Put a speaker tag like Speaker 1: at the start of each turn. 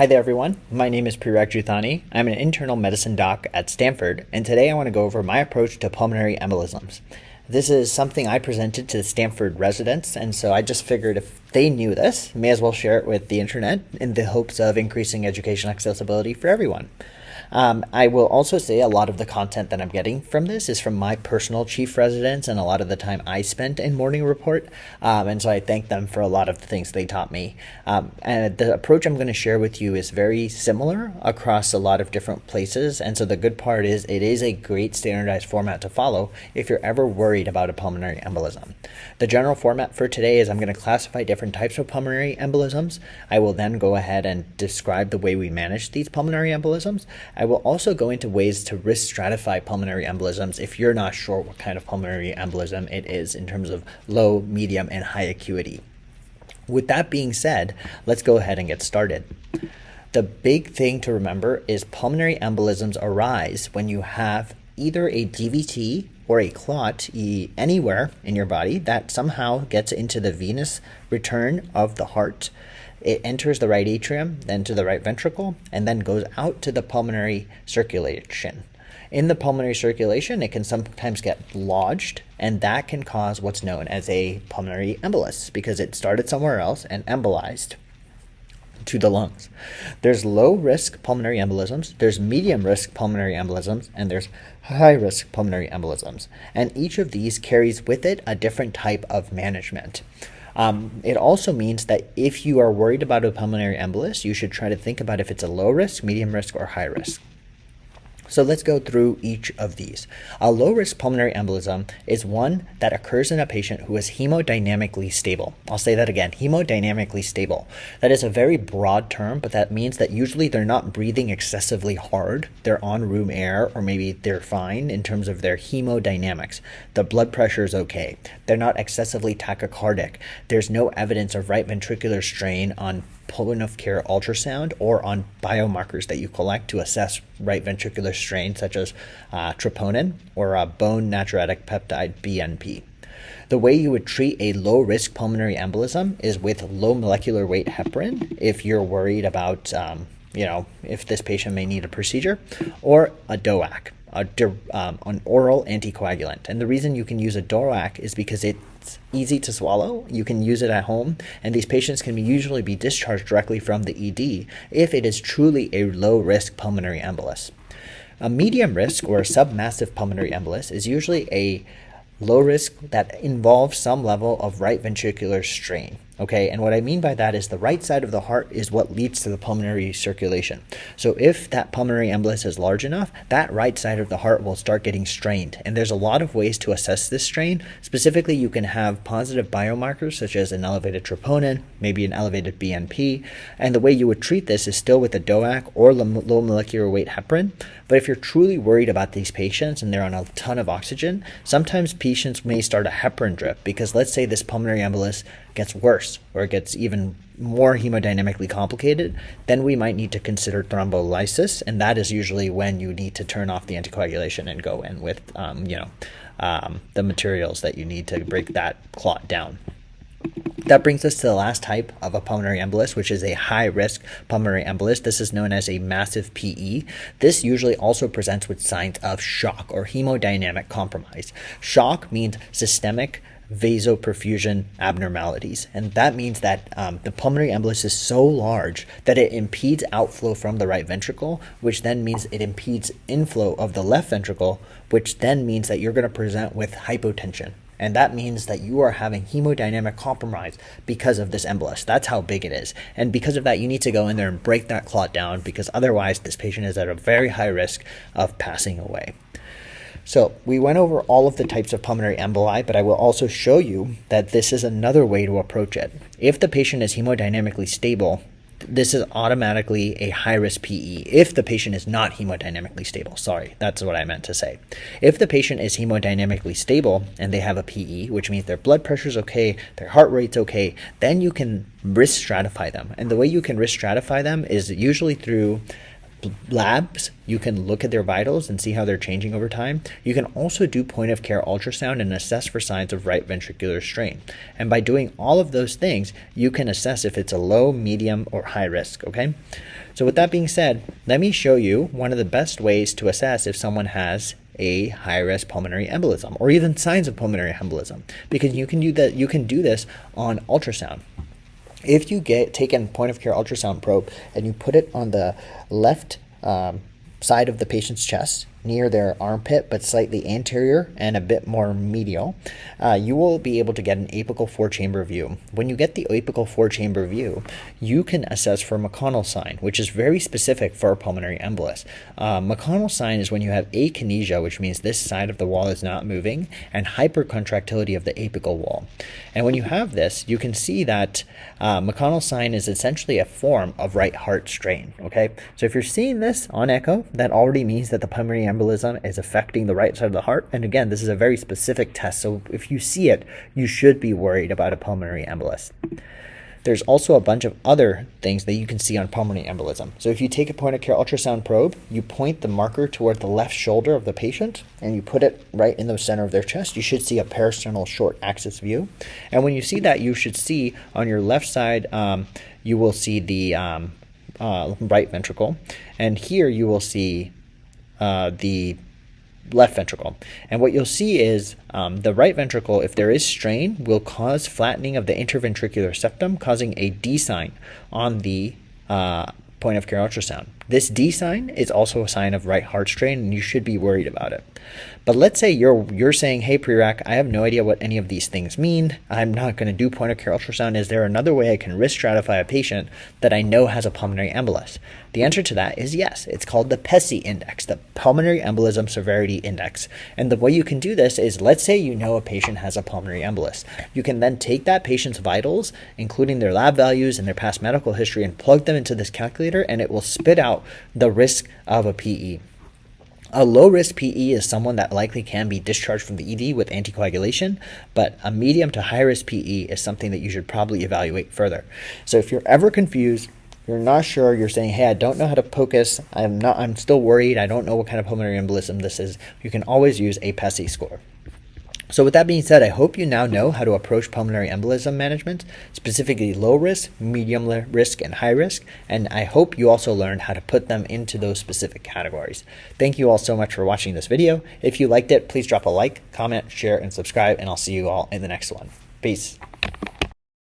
Speaker 1: Hi there everyone, my name is Prerak Juthani. I'm an internal medicine doc at Stanford, and today I want to go over my approach to pulmonary embolisms. This is something I presented to the Stanford residents, and so I just figured if they knew this, may as well share it with the internet in the hopes of increasing education accessibility for everyone. I will also say a lot of the content that I'm getting from this is from my personal chief residents and a lot of the time I spent in Morning Report, and so I thank them for a lot of the things they taught me. And the approach I'm going to share with you is very similar across a lot of different places, and so the good part is it is a great standardized format to follow if you're ever worried about a pulmonary embolism. The general format for today is I'm going to classify different types of pulmonary embolisms. I will then go ahead and describe the way we manage these pulmonary embolisms. I will also go into ways to risk stratify pulmonary embolisms if you're not sure what kind of pulmonary embolism it is in terms of low, medium, and high acuity. With that being said, let's go ahead and get started. The big thing to remember is pulmonary embolisms arise when you have either a DVT or a clot anywhere in your body that somehow gets into the venous return of the heart. It enters the right atrium, then to the right ventricle, and then goes out to the pulmonary circulation. In the pulmonary circulation, it can sometimes get lodged, and that can cause what's known as a pulmonary embolus because it started somewhere else and embolized to the lungs. There's low-risk pulmonary embolisms, there's medium-risk pulmonary embolisms, and there's high-risk pulmonary embolisms. And each of these carries with it a different type of management. It also means that if you are worried about a pulmonary embolus, you should try to think about if it's a low risk, medium risk, or high risk. So let's go through each of these. A low-risk pulmonary embolism is one that occurs in a patient who is hemodynamically stable. I'll say that again, hemodynamically stable. That is a very broad term, but that means that usually they're not breathing excessively hard. They're on room air, or maybe they're fine in terms of their hemodynamics. The blood pressure is okay. They're not excessively tachycardic. There's no evidence of right ventricular strain on point of care ultrasound or on biomarkers that you collect to assess right ventricular strain, such as troponin or a bone natriuretic peptide BNP. The way you would treat a low-risk pulmonary embolism is with low molecular weight heparin if you're worried about if this patient may need a procedure, or a DOAC, an oral anticoagulant. And the reason you can use a DOAC is because it's easy to swallow. You can use it at home, and these patients can usually be discharged directly from the ED if it is truly a low-risk pulmonary embolus. A medium risk or submassive pulmonary embolus is usually a low risk that involves some level of right ventricular strain. Okay, and what I mean by that is the right side of the heart is what leads to the pulmonary circulation. So if that pulmonary embolus is large enough, that right side of the heart will start getting strained. And there's a lot of ways to assess this strain. Specifically, you can have positive biomarkers such as an elevated troponin, maybe an elevated BNP. And the way you would treat this is still with a DOAC or low molecular weight heparin. But if you're truly worried about these patients and they're on a ton of oxygen, sometimes patients may start a heparin drip because let's say this pulmonary embolus gets worse or it gets even more hemodynamically complicated, then we might need to consider thrombolysis, and that is usually when you need to turn off the anticoagulation and go in with the materials that you need to break that clot down. That brings us to the last type of a pulmonary embolus, which is a high-risk pulmonary embolus. This is known as a massive PE. This usually also presents with signs of shock or hemodynamic compromise. Shock means systemic vasoperfusion abnormalities, and that means that the pulmonary embolus is so large that it impedes outflow from the right ventricle, which then means it impedes inflow of the left ventricle, which then means that you're going to present with hypotension. And that means that you are having hemodynamic compromise because of this embolus. That's how big it is. And because of that, you need to go in there and break that clot down because otherwise this patient is at a very high risk of passing away. So we went over all of the types of pulmonary emboli, but I will also show you that this is another way to approach it. If the patient is hemodynamically stable, this is automatically a high-risk PE if the patient is not hemodynamically stable. Sorry, that's what I meant to say. If the patient is hemodynamically stable and they have a PE, which means their blood pressure is okay, their heart rate's okay, then you can risk stratify them. And the way you can risk stratify them is usually through labs, you can look at their vitals and see how they're changing over time. You can also do point of care ultrasound and assess for signs of right ventricular strain. And by doing all of those things, you can assess if it's a low, medium, or high risk, okay? So with that being said, let me show you one of the best ways to assess if someone has a high-risk pulmonary embolism or even signs of pulmonary embolism, because you can do this on ultrasound. If you take a point of care ultrasound probe and you put it on the left side of the patient's chest, near their armpit, but slightly anterior and a bit more medial, you will be able to get an apical 4-chamber view. When you get the apical 4-chamber view, you can assess for McConnell sign, which is very specific for a pulmonary embolus. McConnell sign is when you have akinesia, which means this side of the wall is not moving, and hypercontractility of the apical wall. And when you have this, you can see that McConnell sign is essentially a form of right heart strain, okay? So if you're seeing this on echo, that already means that the pulmonary embolism is affecting the right side of the heart. And again, this is a very specific test. So if you see it, you should be worried about a pulmonary embolus. There's also a bunch of other things that you can see on pulmonary embolism. So if you take a point of care ultrasound probe, you point the marker toward the left shoulder of the patient and you put it right in the center of their chest, you should see a parasternal short axis view. And when you see that, you should see on your left side, you will see the right ventricle. And here you will see the left ventricle. And what you'll see is the right ventricle, if there is strain, will cause flattening of the interventricular septum, causing a D sign on the point of care ultrasound. This D sign is also a sign of right heart strain, and you should be worried about it. But let's say you're saying, hey, Prerak, I have no idea what any of these things mean. I'm not going to do point of care ultrasound. Is there another way I can risk stratify a patient that I know has a pulmonary embolus? The answer to that is yes. It's called the PESI index, the Pulmonary Embolism Severity Index. And the way you can do this is, let's say you know a patient has a pulmonary embolus. You can then take that patient's vitals, including their lab values and their past medical history, and plug them into this calculator, and it will spit out the risk of a PE. A low-risk PE is someone that likely can be discharged from the ED with anticoagulation, but a medium to high-risk PE is something that you should probably evaluate further. So if you're ever confused, you're not sure, you're saying, hey, I don't know how to POCUS, I'm still worried, I don't know what kind of pulmonary embolism this is, you can always use a PESI score. So with that being said, I hope you now know how to approach pulmonary embolism management, specifically low risk, medium risk, and high risk, and I hope you also learned how to put them into those specific categories. Thank you all so much for watching this video. If you liked it, please drop a like, comment, share, and subscribe, and I'll see you all in the next one. Peace.